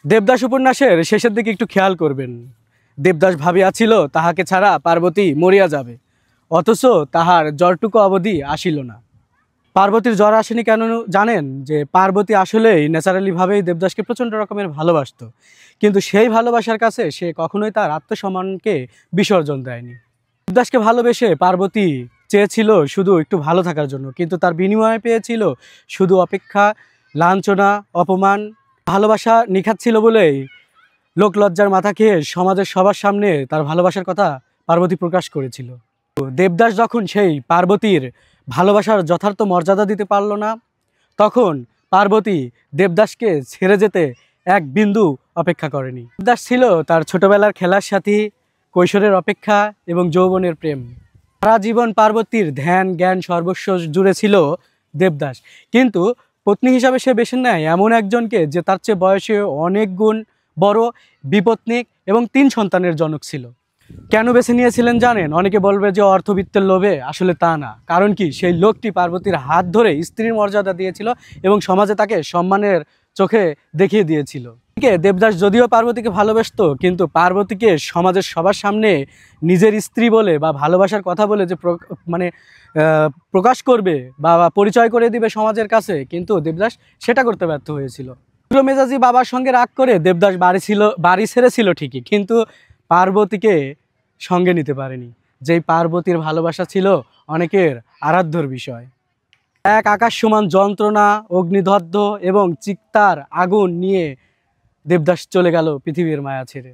দেবদাস উপন্যাসের শেষের দিকে একটু খেয়াল করবেন। দেবদাস ভাবিয়াছিল তাহাকে ছাড়া পার্বতী মরিয়া যাবে, অথচ তাহার জ্বরটুকু অবধি আসিল না। পার্বতীর জ্বর আসেনি কেন জানেন? যে পার্বতী আসলেই ন্যাচারালি ভাবেই দেবদাসকে প্রচণ্ড রকমের ভালোবাসতো, কিন্তু সেই ভালোবাসার কাছে সে কখনোই তার আত্মসম্মানকে বিসর্জন দেয়নি। দেবদাসকে ভালোবেসে পার্বতী চেয়েছিল শুধু একটু ভালো থাকার জন্য, কিন্তু তার বিনিময়ে পেয়েছিল শুধু অপেক্ষা, লাঞ্ছনা, অপমান। ভালোবাসা নিখাত ছিল বলেই লোকলজ্জার মাথা খেয়ে সমাজের সবার সামনে তার ভালোবাসার কথা পার্বতী প্রকাশ করেছিল। দেবদাস যখন সেই পার্বতীর ভালোবাসার যথার্থ মর্যাদা দিতে পারল না, তখন পার্বতী দেবদাসকে ছেড়ে যেতে এক বিন্দু অপেক্ষা করেনি। দেবদাস ছিল তার ছোটবেলার খেলার সাথী, কৈশোরের অপেক্ষা এবং যৌবনের প্রেম। সারা জীবন পার্বতীর ধ্যান জ্ঞান সর্বস্ব জুড়ে ছিল দেবদাস, কিন্তু পত্নী হিসাবে সে বেছে নেয় এমন একজনকে যে তার চেয়ে বয়সে অনেক গুণ বড়, বিপত্নিক এবং 3 সন্তানের জনক ছিল। কেন বেছে নিয়েছিলেন জানেন? অনেকে বলবে যে অর্থবিত্তের লোভে, আসলে তা না। কারণ কি, সেই লোকটি পার্বতীর হাত ধরে স্ত্রীর মর্যাদা দিয়েছিল এবং সমাজে তাকে সম্মানের চোখে দেখিয়ে দিয়েছিল। দেবদাস যদিও পার্বতীকে ভালোবাসতো, কিন্তু পার্বতীকে সমাজের সবার সামনে নিজের স্ত্রী বলে বা ভালোবাসার কথা বলে যে প্রকাশ করবে বা পরিচয় করে দিবে সমাজের কাছে, কিন্তু দেবদাস সেটা করতে ব্যর্থ হয়েছিল। মেজাজি বাবার সঙ্গে রাগ করে দেবদাস বাড়ি ছেড়েছিল ঠিকই, কিন্তু পার্বতীকে সঙ্গে নিতে পারেনি। যেই পার্বতীর ভালোবাসা ছিল অনেকের আরাধ্যর বিষয়। এক আকাশ সমান যন্ত্রণা, অগ্নিদগ্ধ এবং চিত্তার আগুন নিয়ে দেবদাস চলে গেল পৃথিবীর মায়া ছেড়ে।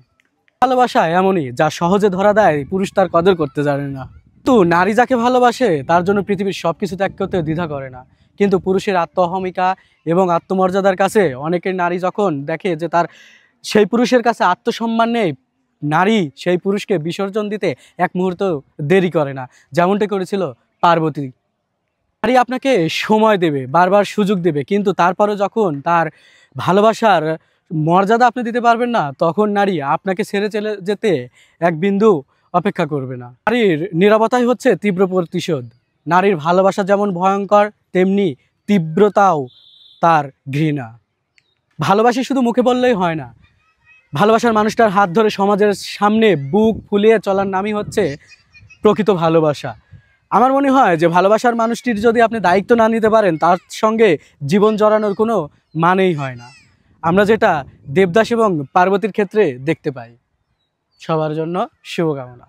ভালোবাসা এমনই, যা সহজে ধরা দেয়, পুরুষ তার কদর করতে জানে না। কিন্তু নারী যাকে ভালোবাসে তার জন্য পৃথিবীর সব কিছু ত্যাগ করতে দ্বিধা করে না। কিন্তু পুরুষের আত্মঅহমিকা এবং আত্মমর্যাদার কাছে অনেকের নারী যখন দেখে যে তার সেই পুরুষের কাছে আত্মসম্মান নেই, নারী সেই পুরুষকে বিসর্জন দিতে এক মুহূর্ত দেরি করে না, যেমনটা করেছিল পার্বতী। নারী আপনাকে সময় দেবে, বারবার সুযোগ দেবে, কিন্তু তারপরে যখন তার ভালোবাসার মর্যাদা আপনি দিতে পারবেন না, তখন নারী আপনাকে ছেড়ে চলে যেতে এক বিন্দু অপেক্ষা করবে না। নারীর নীরবতাই হচ্ছে তীব্র প্রতিশোধ। নারীর ভালোবাসা যেমন ভয়ঙ্কর, তেমনি তীব্রতাও তার ঘৃণা। ভালোবাসি শুধু মুখে বললেই হয় না, ভালোবাসার মানুষটার হাত ধরে সমাজের সামনে বুক ফুলিয়ে চলার নামই হচ্ছে প্রকৃত ভালোবাসা। আমার মনে হয় যে ভালোবাসার মানুষটির যদি আপনি দায়িত্ব না নিতে পারেন, তার সঙ্গে জীবন জড়ানোর কোনো মানেই হয় না। আমরা যেটা দেবদাস এবং পার্বতীর ক্ষেত্রে দেখতে পাই। সবার জন্য শুভকামনা।